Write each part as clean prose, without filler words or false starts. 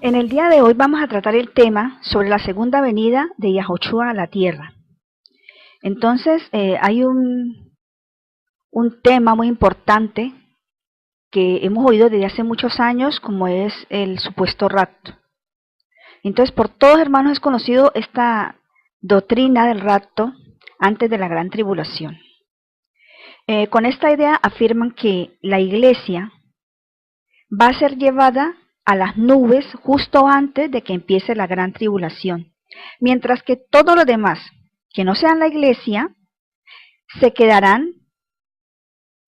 En el día de hoy vamos a tratar el tema sobre la segunda venida de Yahoshua a la tierra. Entonces, hay un tema muy importante que hemos oído desde hace muchos años, como es el supuesto rapto. Entonces, por todos hermanos es conocido esta doctrina del rapto antes de la gran tribulación. Con esta idea afirman que la iglesia va a ser llevada a las nubes justo antes de que empiece la gran tribulación, mientras que todos los demás, que no sean la iglesia, se quedarán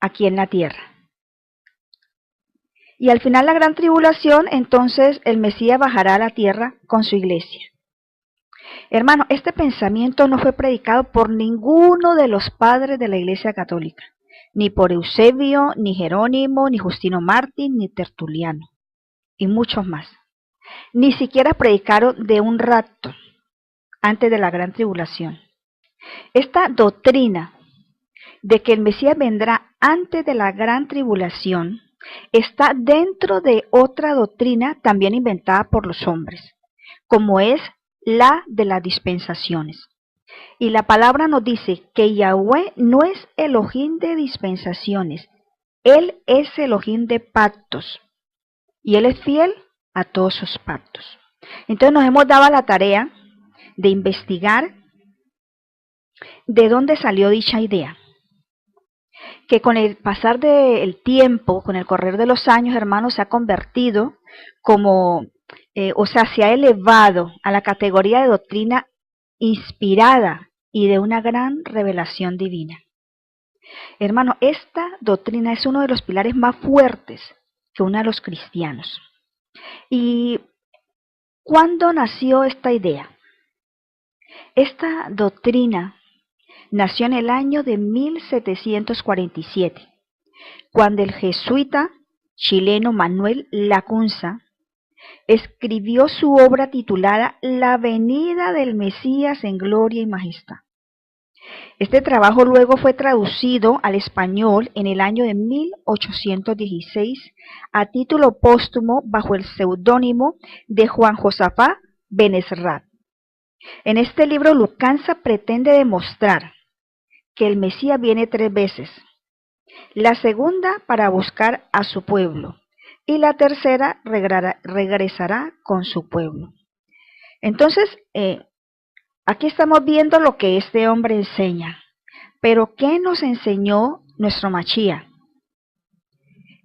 aquí en la tierra. Y al final la gran tribulación, entonces el Mesías bajará a la tierra con su iglesia. Hermano, este pensamiento no fue predicado por ninguno de los padres de la Iglesia Católica, ni por Eusebio, ni Jerónimo, ni Justino Mártir, ni Tertuliano, y muchos más. Ni siquiera predicaron de un rapto antes de la gran tribulación. Esta doctrina de que el Mesías vendrá antes de la gran tribulación está dentro de otra doctrina también inventada por los hombres, como es la de las dispensaciones. Y la palabra nos dice que Yahweh no es Elohim de dispensaciones, Él es Elohim de pactos, y Él es fiel a todos sus pactos. Entonces nos hemos dado la tarea de investigar de dónde salió dicha idea, que con el pasar del tiempo, con el correr de los años, hermanos, se ha convertido como, se ha elevado a la categoría de doctrina inspirada y de una gran revelación divina. Hermano, esta doctrina es uno de los pilares más fuertes que une a los cristianos. ¿Y cuándo nació esta idea? Esta doctrina nació en el año de 1747, cuando el jesuita chileno Manuel Lacunza escribió su obra titulada La venida del Mesías en gloria y majestad. Este trabajo luego fue traducido al español en el año de 1816 a título póstumo bajo el seudónimo de Juan Josafat Ben-Ezra. En este libro Lacunza pretende demostrar que el Mesías viene 3 veces. La segunda para buscar a su pueblo y la tercera regresará con su pueblo. Entonces, aquí estamos viendo lo que este hombre enseña. Pero ¿qué nos enseñó nuestro Mashiach?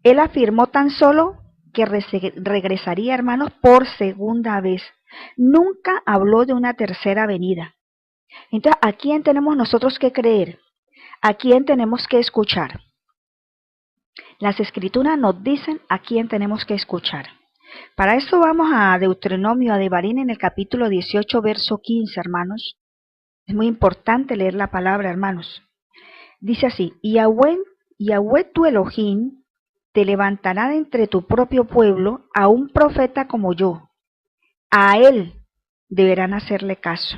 Él afirmó tan solo que regresaría, hermanos, por segunda vez. Nunca habló de una tercera venida. Entonces, ¿a quién tenemos nosotros que creer? ¿A quién tenemos que escuchar? Las escrituras nos dicen a quién tenemos que escuchar. Para eso vamos a Deuteronomio, a Devarim, en el capítulo 18, verso 15, hermanos. Es muy importante leer la palabra, hermanos. Dice así: Yahweh tu Elohim te levantará de entre tu propio pueblo a un profeta como yo. A él deberán hacerle caso.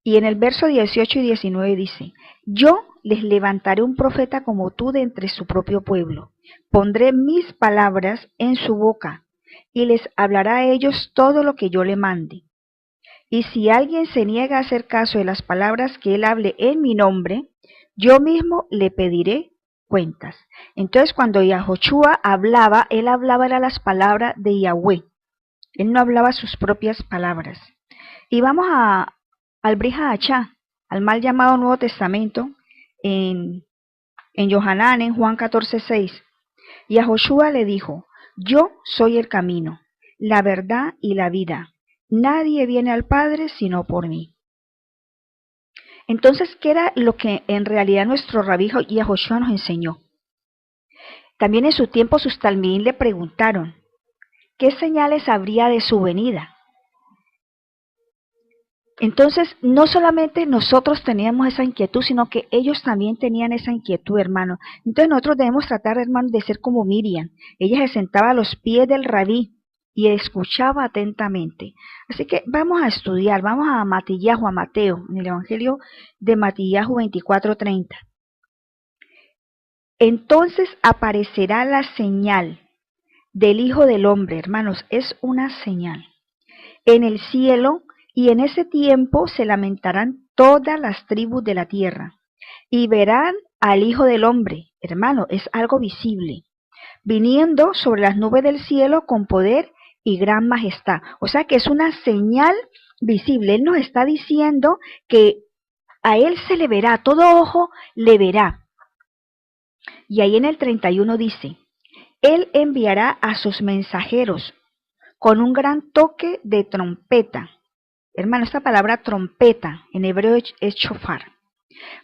Y en el verso 18 y 19 dice: yo les levantaré un profeta como tú de entre su propio pueblo. Pondré mis palabras en su boca y les hablará a ellos todo lo que yo le mande. Y si alguien se niega a hacer caso de las palabras que él hable en mi nombre, yo mismo le pediré cuentas. Entonces, cuando Yahoshua hablaba, él hablaba eran las palabras de Yahweh. Él no hablaba sus propias palabras. Y vamos al Brit Hadashah, al mal llamado Nuevo Testamento, en Yohanan, en Juan 14:6. Yahoshua le dijo: yo soy el camino, la verdad y la vida. Nadie viene al Padre sino por mí. Entonces, ¿qué era lo que en realidad nuestro Rabí Yahoshua nos enseñó? También en su tiempo sus talmidín le preguntaron: ¿qué señales habría de su venida? Entonces, no solamente nosotros teníamos esa inquietud, sino que ellos también tenían esa inquietud, hermano. Entonces nosotros debemos tratar, hermano, de ser como Miriam. Ella se sentaba a los pies del rabí y escuchaba atentamente. Así que vamos a estudiar, vamos a Matillahu, a Mateo, en el Evangelio de Matillahu 24:30. Entonces aparecerá la señal del Hijo del Hombre, hermanos, es una señal. En el cielo, y en ese tiempo se lamentarán todas las tribus de la tierra, y verán al Hijo del Hombre, hermano, es algo visible, viniendo sobre las nubes del cielo con poder y gran majestad. O sea que es una señal visible. Él nos está diciendo que a Él se le verá, todo ojo le verá. Y ahí en el 31 dice, Él enviará a sus mensajeros con un gran toque de trompeta. Hermano, esta palabra trompeta en hebreo es shofar,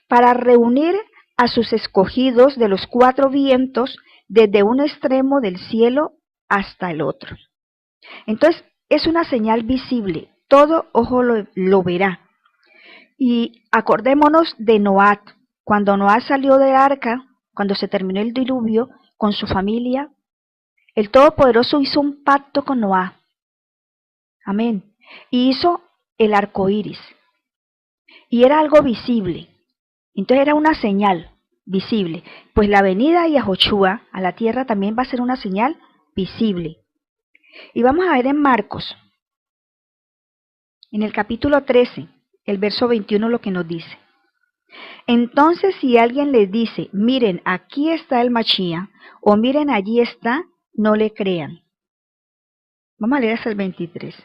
para reunir a sus escogidos de los cuatro vientos desde un extremo del cielo hasta el otro. Entonces, es una señal visible, todo ojo lo verá. Y acordémonos de Noé, cuando Noé salió del arca, cuando se terminó el diluvio, con su familia, el Todopoderoso hizo un pacto con Noé. Amén. Y hizo el arco iris. Y era algo visible. Entonces era una señal visible. Pues la venida de Yahoshua a la tierra también va a ser una señal visible. Y vamos a ver en Marcos, en el capítulo 13, el verso 21, lo que nos dice. Entonces, si alguien les dice, miren, aquí está el Machía, o miren, allí está, no le crean. Vamos a leer hasta el 23.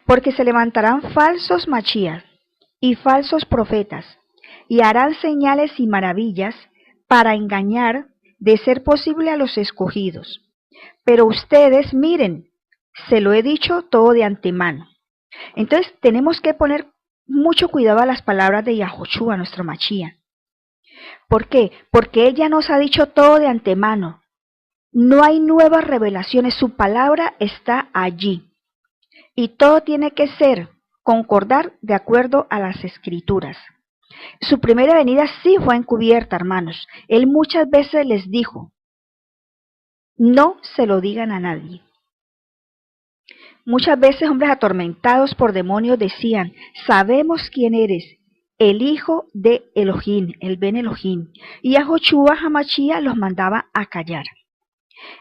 Porque se levantarán falsos Machías y falsos profetas, y harán señales y maravillas para engañar, de ser posible, a los escogidos. Pero ustedes, miren, se lo he dicho todo de antemano. Entonces tenemos que poner mucho cuidado a las palabras de Yahoshua, nuestro Machía. ¿Por qué? Porque Él ya nos ha dicho todo de antemano. No hay nuevas revelaciones, su palabra está allí. Y todo tiene que ser, concordar de acuerdo a las Escrituras. Su primera venida sí fue encubierta, hermanos. Él muchas veces les dijo, no se lo digan a nadie. Muchas veces hombres atormentados por demonios decían, sabemos quién eres, el hijo de Elohim, el Ben Elohim. Y Yahoshua Hamashia los mandaba a callar.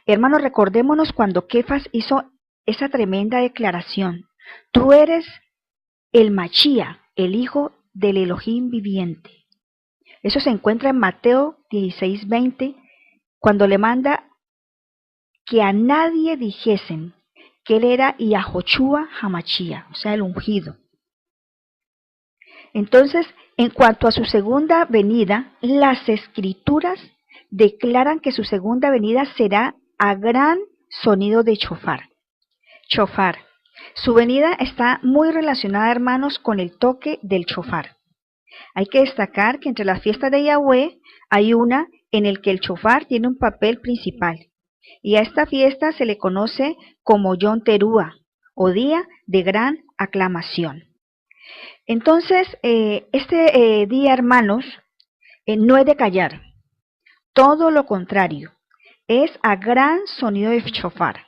Hermanos, recordémonos cuando Kefas hizo esa tremenda declaración. Tú eres el Machía, el hijo del Elohim viviente. Eso se encuentra en Mateo 16:20, cuando le manda que a nadie dijesen que él era Yahoshua Hamashia, o sea, el ungido. Entonces, en cuanto a su segunda venida, las Escrituras declaran que su segunda venida será a gran sonido de shofar. Shofar. Su venida está muy relacionada, hermanos, con el toque del shofar. Hay que destacar que entre las fiestas de Yahweh hay una en la que el shofar tiene un papel principal. Y a esta fiesta se le conoce como Yom Teruah, o día de gran aclamación. Entonces, este día, hermanos, no es de callar, todo lo contrario, es a gran sonido de shofar.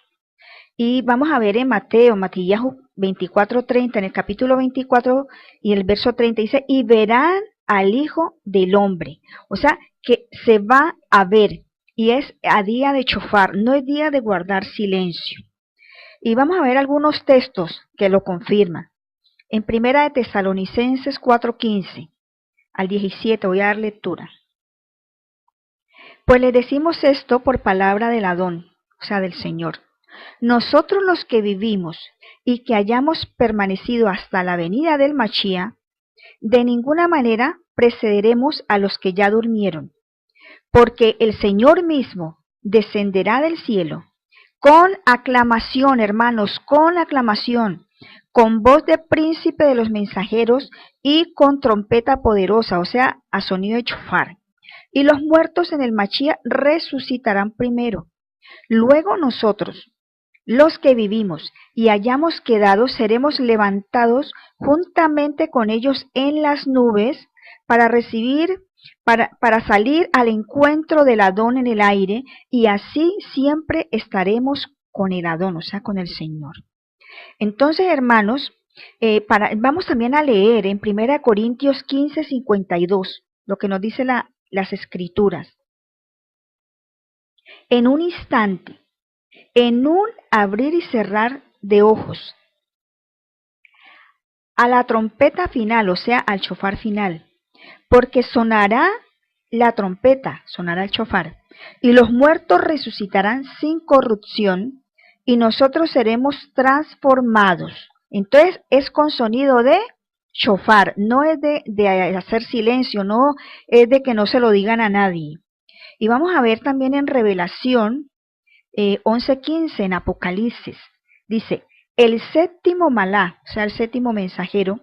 Y vamos a ver en Matillahu 24:30, en el capítulo 24 y el verso 30 dice, y verán al Hijo del Hombre. O sea, que se va a ver, y es a día de shofar, no es día de guardar silencio. Y vamos a ver algunos textos que lo confirman. En Primera de Tesalonicenses 4:15 al 17 voy a dar lectura. Pues le decimos esto por palabra del Adón, o sea, del Señor. Nosotros los que vivimos y que hayamos permanecido hasta la venida del Machía, de ninguna manera precederemos a los que ya durmieron, porque el Señor mismo descenderá del cielo con aclamación, hermanos, con aclamación, con voz de príncipe de los mensajeros y con trompeta poderosa, o sea, a sonido de shofar. Y los muertos en el Machía resucitarán primero. Luego nosotros, los que vivimos y hayamos quedado, seremos levantados juntamente con ellos en las nubes para salir al encuentro del Adón en el aire, y así siempre estaremos con el Adón, o sea, con el Señor. Entonces, hermanos, vamos también a leer en 1 Corintios 15:52, lo que nos dice las Escrituras. En un instante, en un abrir y cerrar de ojos, a la trompeta final, o sea, al shofar final, porque sonará la trompeta, sonará el shofar, y los muertos resucitarán sin corrupción, y nosotros seremos transformados. Entonces es con sonido de shofar, no es de hacer silencio, no es de que no se lo digan a nadie. Y vamos a ver también en Revelación 11:15, en Apocalipsis, dice, el séptimo malá, o sea, el séptimo mensajero,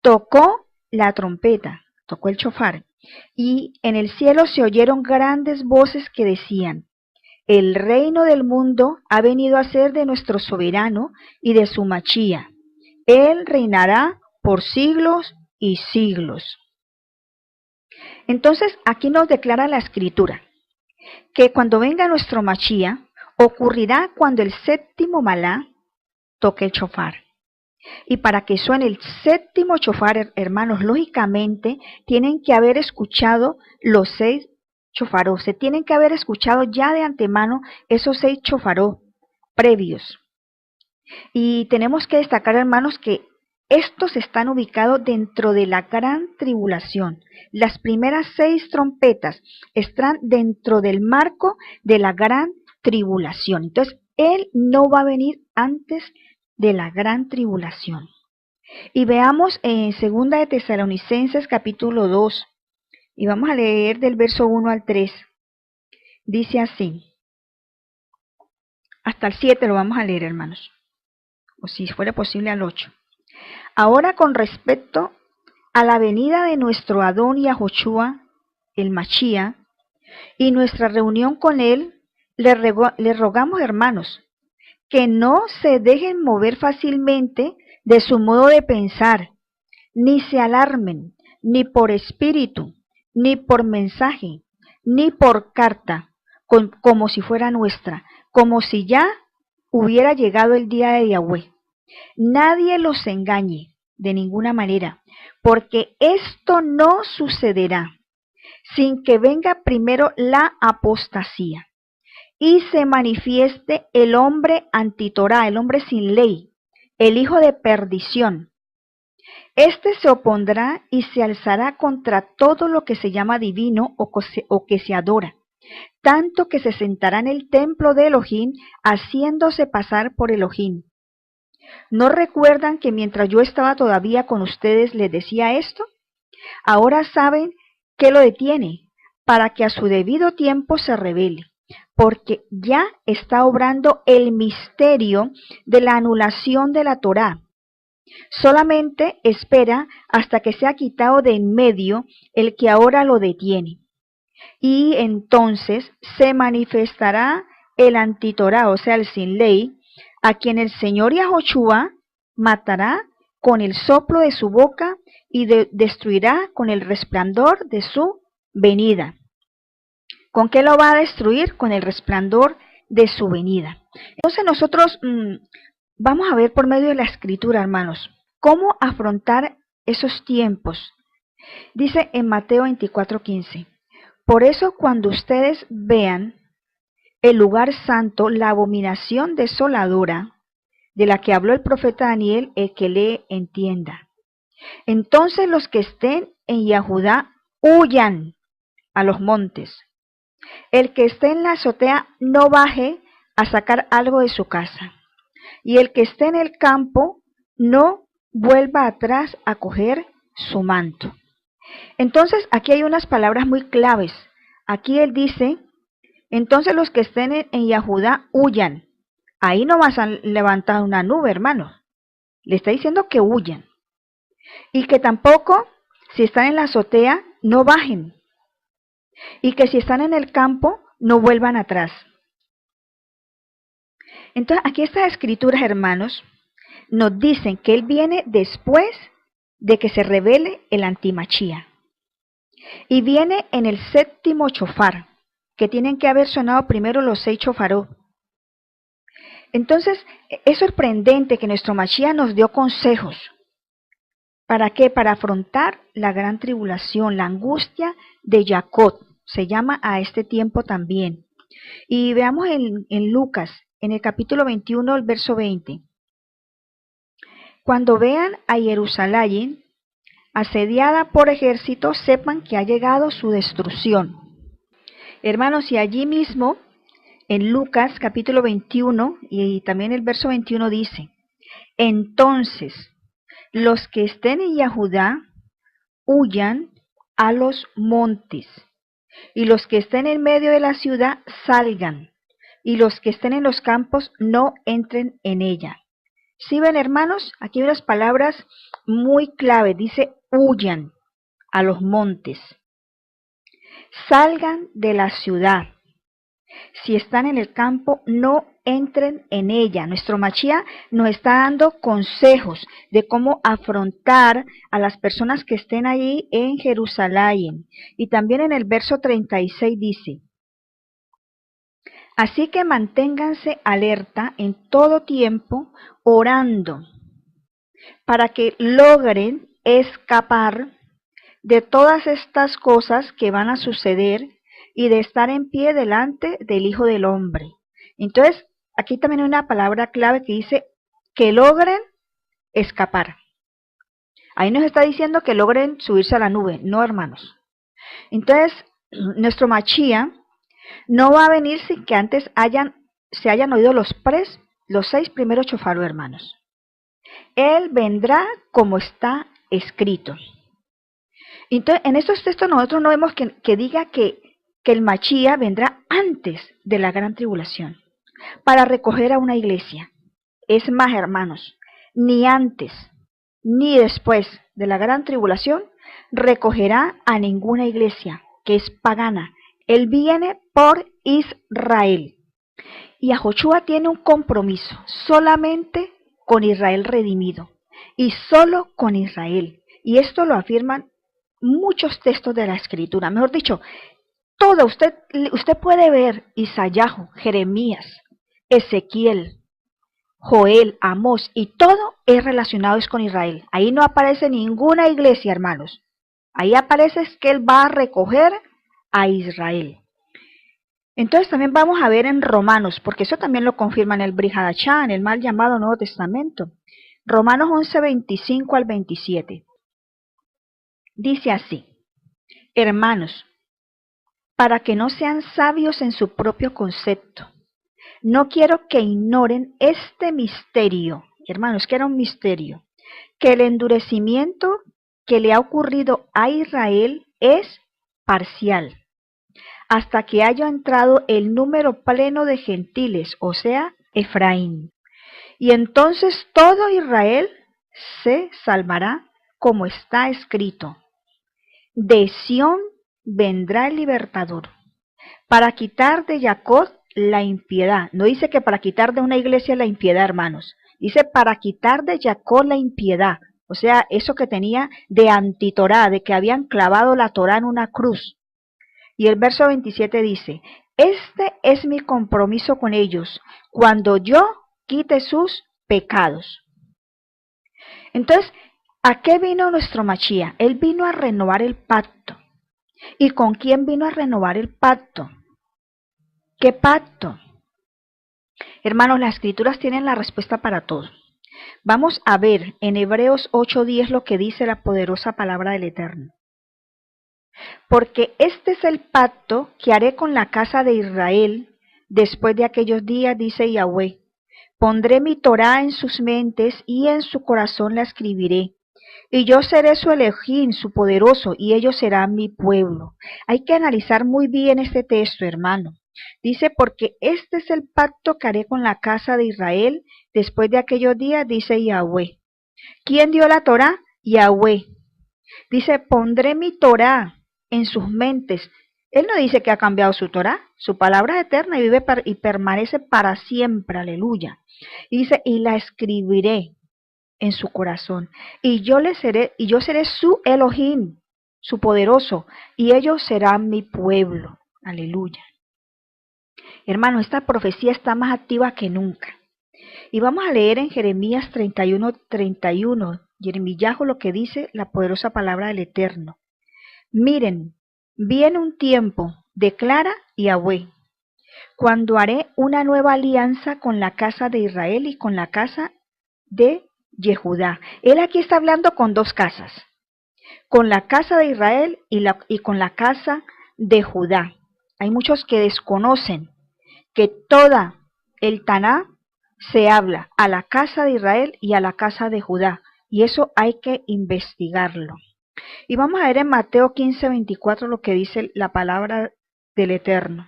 tocó la trompeta, tocó el shofar, y en el cielo se oyeron grandes voces que decían, el reino del mundo ha venido a ser de nuestro soberano y de su Machía. Él reinará por siglos y siglos. Entonces, aquí nos declara la Escritura que cuando venga nuestro Machía, ocurrirá cuando el séptimo malá toque el shofar. Y para que suene el séptimo shofar, hermanos, lógicamente tienen que haber escuchado los 6 shofaró, se tienen que haber escuchado ya de antemano esos 6 shofaró previos. Y tenemos que destacar, hermanos, que estos están ubicados dentro de la gran tribulación. Las primeras 6 trompetas están dentro del marco de la gran tribulación. Entonces, Él no va a venir antes de la gran tribulación. Y veamos en 2 de Tesalonicenses capítulo 2, y vamos a leer del verso 1 al 3. Dice así, hasta el 7 lo vamos a leer, hermanos, o si fuera posible al 8. Ahora con respecto a la venida de nuestro Adón Yahoshua, el Machía, y nuestra reunión con él, le rogamos, hermanos, que no se dejen mover fácilmente de su modo de pensar, ni se alarmen, ni por espíritu, ni por mensaje, ni por carta, como si fuera nuestra, como si ya hubiera llegado el día de Yahweh. Nadie los engañe de ninguna manera, porque esto no sucederá sin que venga primero la apostasía y se manifieste el hombre antitorá, el hombre sin ley, el hijo de perdición. Este se opondrá y se alzará contra todo lo que se llama divino o que se adora, tanto que se sentará en el templo de Elohim, haciéndose pasar por Elohim. ¿No recuerdan que mientras yo estaba todavía con ustedes les decía esto? Ahora saben qué lo detiene, para que a su debido tiempo se revele, porque ya está obrando el misterio de la anulación de la Torá. Solamente espera hasta que sea quitado de en medio el que ahora lo detiene. Y entonces se manifestará el antitorá, o sea, el sin ley, a quien el Señor Yahoshua matará con el soplo de su boca y destruirá con el resplandor de su venida. ¿Con qué lo va a destruir? Con el resplandor de su venida. Entonces nosotros vamos a ver por medio de la Escritura, hermanos, cómo afrontar esos tiempos. Dice en Mateo 24:15, por eso cuando ustedes vean el lugar santo, la abominación desoladora de la que habló el profeta Daniel, el que lee entienda. Entonces los que estén en Yahudá huyan a los montes. El que esté en la azotea no baje a sacar algo de su casa. Y el que esté en el campo no vuelva atrás a coger su manto. Entonces aquí hay unas palabras muy claves. Aquí él dice, entonces los que estén en Yahudá huyan. Ahí no vas a levantar una nube, hermano. Le está diciendo que huyan. Y que tampoco, si están en la azotea, no bajen. Y que si están en el campo, no vuelvan atrás. Entonces, aquí estas escrituras, hermanos, nos dicen que Él viene después de que se revele el antimachía. Y viene en el séptimo shofar, que tienen que haber sonado primero los 6 shofaró. Entonces, es sorprendente que nuestro Mashiach nos dio consejos. ¿Para qué? Para afrontar la gran tribulación, la angustia de Jacob. Se llama a este tiempo también. Y veamos en Lucas, en el capítulo 21, el verso 20. Cuando vean a Jerusalén asediada por ejército, sepan que ha llegado su destrucción. Hermanos, y allí mismo, en Lucas capítulo 21, y también el verso 21 dice, entonces, los que estén en Yahudá, huyan a los montes, y los que estén en medio de la ciudad, salgan, y los que estén en los campos, no entren en ella. ¿Sí ven, hermanos? Aquí hay unas palabras muy clave. Dice, huyan a los montes. Salgan de la ciudad. Si están en el campo, no entren en ella. Nuestro Mashiach nos está dando consejos de cómo afrontar a las personas que estén allí en Jerusalén. Y también en el verso 36 dice, así que manténganse alerta en todo tiempo, orando, para que logren escapar de todas estas cosas que van a suceder y de estar en pie delante del Hijo del Hombre. Entonces, aquí también hay una palabra clave que dice que logren escapar. Ahí nos está diciendo que logren subirse a la nube, no, hermanos. Entonces, nuestro Mashiach no va a venir sin que antes se hayan oído los 6 primeros chofaros, hermanos. Él vendrá como está escrito. Entonces, en estos textos nosotros no vemos que diga que el Mashiach vendrá antes de la gran tribulación para recoger a una iglesia. Es más, hermanos, ni antes ni después de la gran tribulación recogerá a ninguna iglesia que es pagana. Él viene por Israel. Y Yahushua tiene un compromiso solamente con Israel redimido y solo con Israel. Y esto lo afirman muchos textos de la Escritura. Mejor dicho, todo usted puede ver Isaías, Jeremías, Ezequiel, Joel, Amós, y todo es relacionado con Israel. Ahí no aparece ninguna iglesia, hermanos. Ahí aparece que Él va a recoger a Israel. Entonces también vamos a ver en Romanos, porque eso también lo confirma en el Brit Hadashah, en el mal llamado Nuevo Testamento. Romanos 11, 25 al 27. Dice así, hermanos, para que no sean sabios en su propio concepto, no quiero que ignoren este misterio, hermanos, que era un misterio, que el endurecimiento que le ha ocurrido a Israel es parcial, hasta que haya entrado el número pleno de gentiles, o sea, Efraín. Y entonces todo Israel se salvará, como está escrito. De Sión vendrá el libertador, para quitar de Jacob la impiedad. No dice que para quitar de una iglesia la impiedad, hermanos. Dice para quitar de Jacob la impiedad. O sea, eso que tenía de antitorá, de que habían clavado la Torá en una cruz. Y el verso 27 dice, este es mi compromiso con ellos, cuando yo quite sus pecados. Entonces, ¿a qué vino nuestro Mashiach? Él vino a renovar el pacto. ¿Y con quién vino a renovar el pacto? ¿Qué pacto? Hermanos, las escrituras tienen la respuesta para todo. Vamos a ver en Hebreos 8:10 lo que dice la poderosa palabra del Eterno. Porque este es el pacto que haré con la casa de Israel después de aquellos días, dice Yahweh. Pondré mi Torá en sus mentes y en su corazón la escribiré. Y yo seré su Elohim, su poderoso, y ellos serán mi pueblo. Hay que analizar muy bien este texto, hermano. Dice, porque este es el pacto que haré con la casa de Israel después de aquellos días, dice Yahweh. ¿Quién dio la Torá? Yahweh. Dice, pondré mi Torá en sus mentes. Él no dice que ha cambiado su Torá, su palabra es eterna y vive y permanece para siempre, aleluya. Y dice, y la escribiré en su corazón, y yo seré su Elohim, su poderoso, y ellos serán mi pueblo, aleluya. Hermano, esta profecía está más activa que nunca. Y vamos a leer en Jeremías 31:31, Jeremías lo que dice la poderosa palabra del Eterno. Miren, viene un tiempo, declara Yahweh, cuando haré una nueva alianza con la casa de Israel y con la casa de Yehudá. Él aquí está hablando con dos casas, con la casa de Israel y con la casa de Judá. Hay muchos que desconocen que toda el Taná se habla a la casa de Israel y a la casa de Judá, y eso hay que investigarlo. Y vamos a ver en Mateo 15:24 lo que dice la palabra del Eterno.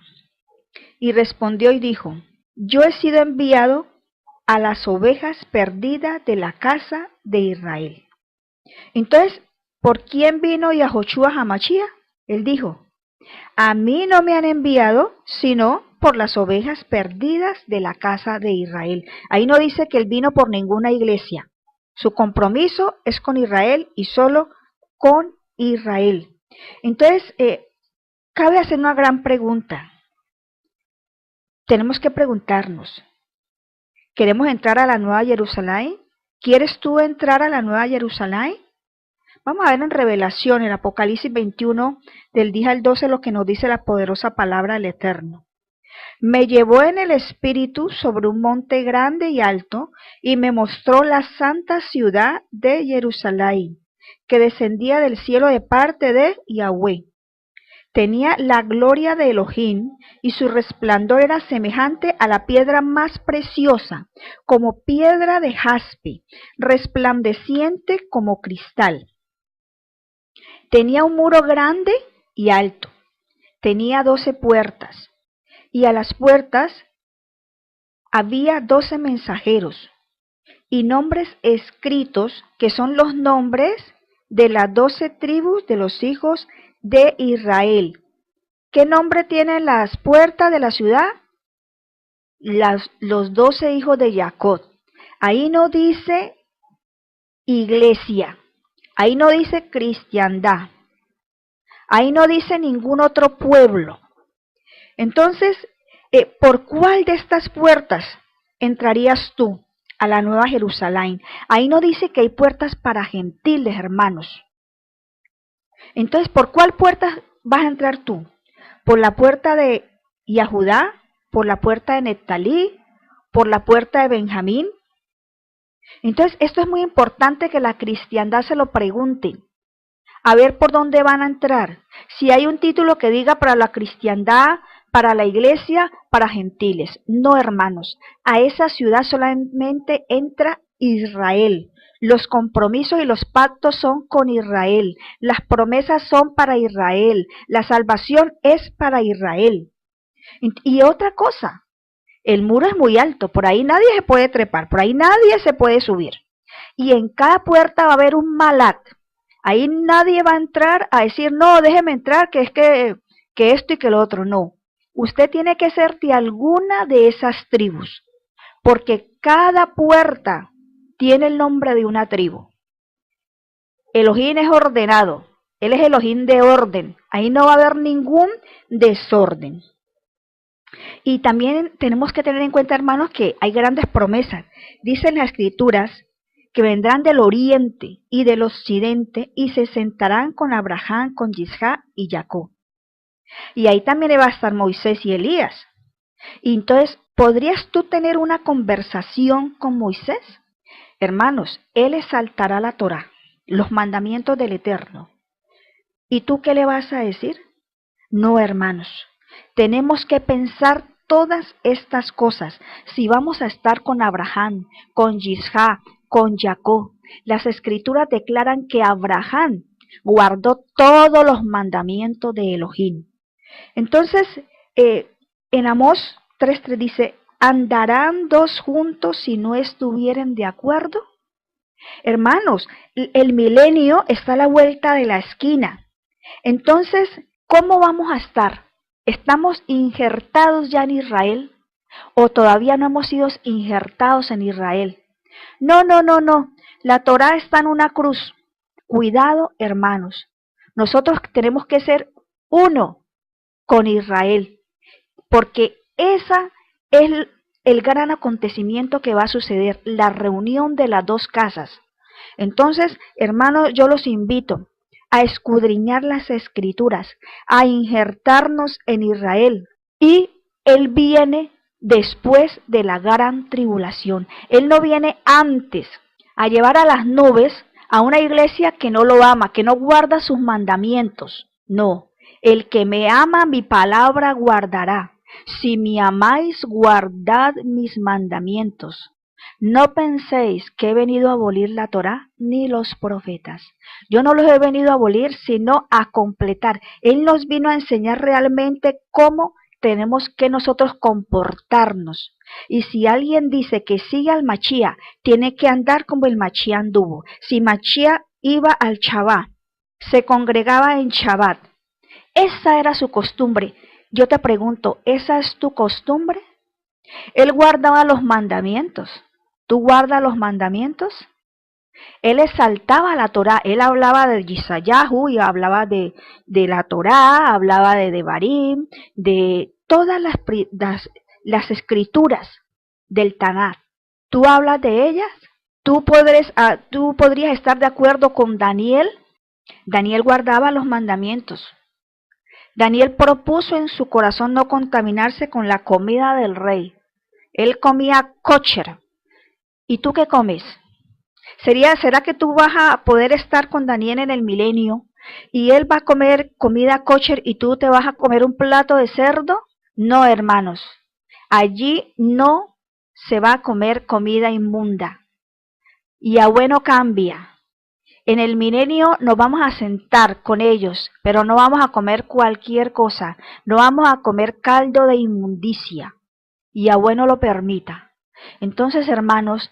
Y respondió y dijo: yo he sido enviado a las ovejas perdidas de la casa de Israel. Entonces, ¿por quién vino Yahoshua Hamashías? Él dijo: a mí no me han enviado, sino por las ovejas perdidas de la casa de Israel. Ahí no dice que él vino por ninguna iglesia. Su compromiso es con Israel y solo con Israel. Entonces, cabe hacer una gran pregunta. Tenemos que preguntarnos, ¿queremos entrar a la Nueva Jerusalén? ¿Quieres tú entrar a la Nueva Jerusalén? Vamos a ver en Revelación, en Apocalipsis 21, del 10 al 12, lo que nos dice la poderosa palabra del Eterno. Me llevó en el espíritu sobre un monte grande y alto, y me mostró la santa ciudad de Jerusalén, que descendía del cielo de parte de Yahweh. Tenía la gloria de Elohim, y su resplandor era semejante a la piedra más preciosa, como piedra de jaspe, resplandeciente como cristal. Tenía un muro grande y alto, tenía 12 puertas, y a las puertas había 12 mensajeros, y nombres escritos, que son los nombres de las 12 tribus de los hijos de Israel. ¿Qué nombre tienen las puertas de la ciudad? Los 12 hijos de Jacob. Ahí no dice iglesia, ahí no dice cristiandad, ahí no dice ningún otro pueblo. Entonces, ¿por cuál de estas puertas entrarías tú a la Nueva Jerusalén? Ahí no dice que hay puertas para gentiles, hermanos. Entonces, ¿por cuál puerta vas a entrar tú? ¿Por la puerta de Yahudá? ¿Por la puerta de Neftalí? ¿Por la puerta de Benjamín? Entonces, esto es muy importante que la cristiandad se lo pregunte. A ver por dónde van a entrar. Si hay un título que diga para la cristiandad, para la iglesia, para gentiles. No, hermanos. A esa ciudad solamente entra Israel. Los compromisos y los pactos son con Israel. Las promesas son para Israel. La salvación es para Israel. Y otra cosa, el muro es muy alto. Por ahí nadie se puede trepar. Por ahí nadie se puede subir. Y en cada puerta va a haber un malak. Ahí nadie va a entrar a decir, no, déjeme entrar, que es que esto y que lo otro. No. Usted tiene que ser de alguna de esas tribus, porque cada puerta tiene el nombre de una tribu. Elohim es ordenado, él es Elohim de orden, ahí no va a haber ningún desorden. Y también tenemos que tener en cuenta, hermanos, que hay grandes promesas. Dicen las escrituras que vendrán del oriente y del occidente y se sentarán con Abraham, con Isaac y Jacob. Y ahí también va a estar Moisés y Elías. Y entonces, ¿podrías tú tener una conversación con Moisés? Hermanos, él exaltará la Torá, los mandamientos del Eterno. ¿Y tú qué le vas a decir? No, hermanos, tenemos que pensar todas estas cosas. Si vamos a estar con Abraham, con Isaac, con Jacob, las escrituras declaran que Abraham guardó todos los mandamientos de Elohim. Entonces, en Amós 3:3 dice, ¿andarán dos juntos si no estuvieren de acuerdo? Hermanos, el milenio está a la vuelta de la esquina. Entonces, ¿cómo vamos a estar? ¿Estamos injertados ya en Israel? ¿O todavía no hemos sido injertados en Israel? No, no, no, no. La Torá está en una cruz. Cuidado, hermanos. Nosotros tenemos que ser uno con Israel, porque esa es el gran acontecimiento que va a suceder, la reunión de las dos casas. Entonces, hermanos, yo los invito a escudriñar las escrituras, a injertarnos en Israel y Él viene después de la gran tribulación. Él no viene antes a llevar a las nubes a una iglesia que no lo ama, que no guarda sus mandamientos. No, el que me ama mi palabra guardará. Si me amáis, guardad mis mandamientos. No penséis que he venido a abolir la Torá ni los profetas. Yo no los he venido a abolir, sino a completar. Él nos vino a enseñar realmente cómo tenemos que nosotros comportarnos. Y si alguien dice que sigue al Machía, tiene que andar como el Machía anduvo. Si Machía iba al Shabbat, se congregaba en Shabbat, esa era su costumbre. Yo te pregunto, ¿esa es tu costumbre? Él guardaba los mandamientos. ¿Tú guardas los mandamientos? Él exaltaba la Torá, él hablaba de Yisayahu y hablaba de la Torá, hablaba de Devarim, de todas las escrituras del Tanakh. ¿Tú hablas de ellas? ¿Tú podrías estar de acuerdo con Daniel? Daniel guardaba los mandamientos. Daniel propuso en su corazón no contaminarse con la comida del rey. Él comía kosher. ¿Y tú qué comes? ¿Será que tú vas a poder estar con Daniel en el milenio y él va a comer comida kosher y tú te vas a comer un plato de cerdo? No, hermanos. Allí no se va a comer comida inmunda. Yahweh no cambia. En el milenio nos vamos a sentar con ellos, pero no vamos a comer cualquier cosa. No vamos a comer caldo de inmundicia. Yahweh no lo permita. Entonces, hermanos,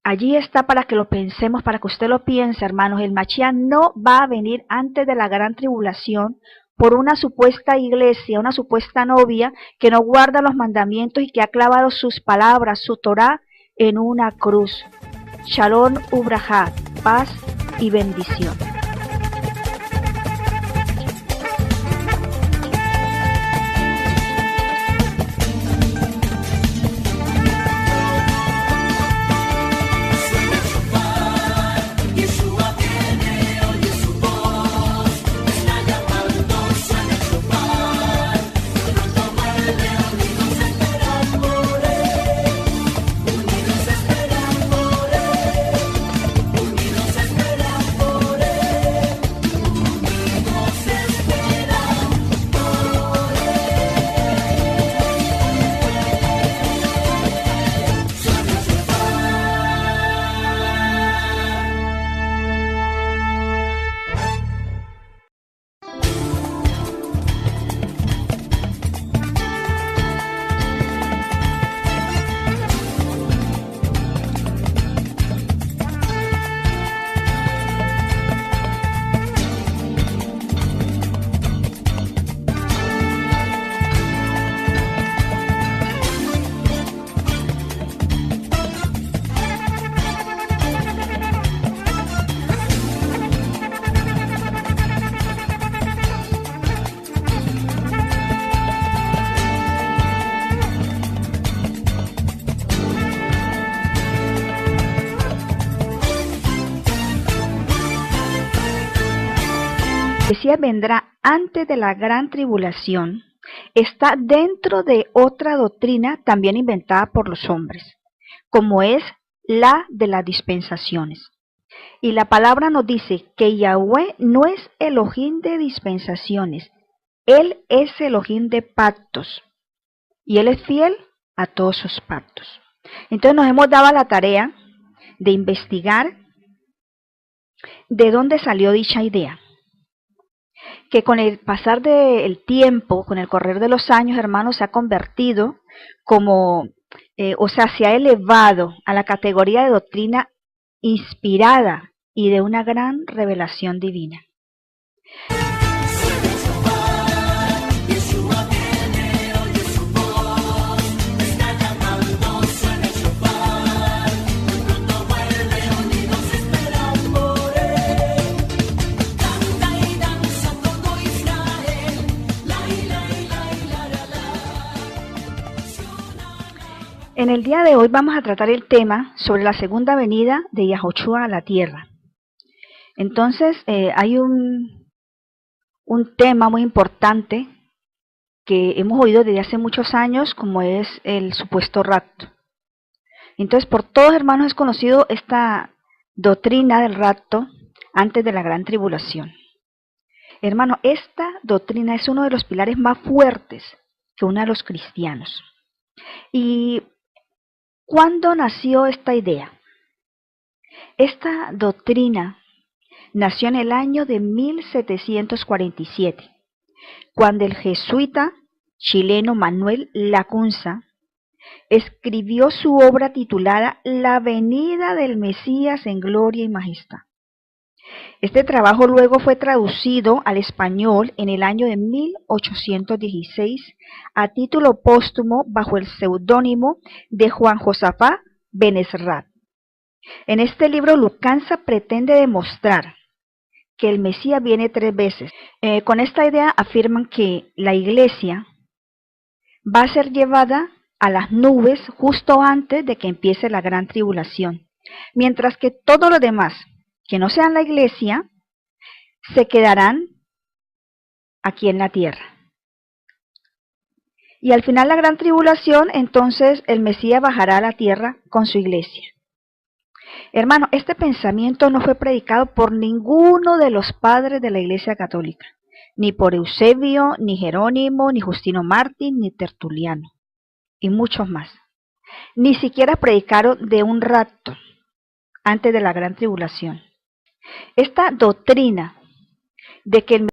allí está para que lo pensemos, para que usted lo piense, hermanos. El Mashiach no va a venir antes de la gran tribulación por una supuesta iglesia, una supuesta novia que no guarda los mandamientos y que ha clavado sus palabras, su Torah, en una cruz. Shalom Ubrajá, paz y bendición. El Mesías vendrá antes de la gran tribulación, está dentro de otra doctrina también inventada por los hombres, como es la de las dispensaciones. Y la palabra nos dice que Yahweh no es Elohim de dispensaciones, Él es Elohim de pactos, y Él es fiel a todos sus pactos. Entonces nos hemos dado la tarea de investigar de dónde salió dicha idea, que con el pasar del tiempo, con el correr de los años, hermanos, se ha convertido como, se ha elevado a la categoría de doctrina inspirada y de una gran revelación divina. En el día de hoy vamos a tratar el tema sobre la segunda venida de Yahoshua a la tierra. Entonces hay un tema muy importante que hemos oído desde hace muchos años, como es el supuesto rapto. Entonces, por todos, hermanos, es conocido esta doctrina del rapto antes de la gran tribulación. Hermano, esta doctrina es uno de los pilares más fuertes que une a los cristianos. ¿Y cuándo nació esta idea? Esta doctrina nació en el año de 1747, cuando el jesuita chileno Manuel Lacunza escribió su obra titulada La venida del Mesías en gloria y majestad. Este trabajo luego fue traducido al español en el año de 1816 a título póstumo bajo el seudónimo de Juan Josafat Benesrat. En este libro Lacunza pretende demostrar que el Mesías viene 3 veces. Con esta idea afirman que la iglesia va a ser llevada a las nubes justo antes de que empiece la gran tribulación, mientras que todos los demás, que no sean la iglesia, se quedarán aquí en la tierra. Y al final la gran tribulación, entonces el Mesías bajará a la tierra con su iglesia. Hermano, este pensamiento no fue predicado por ninguno de los padres de la Iglesia Católica, ni por Eusebio, ni Jerónimo, ni Justino Mártir, ni Tertuliano, y muchos más. Ni siquiera predicaron de un rapto antes de la gran tribulación. Esta doctrina de que el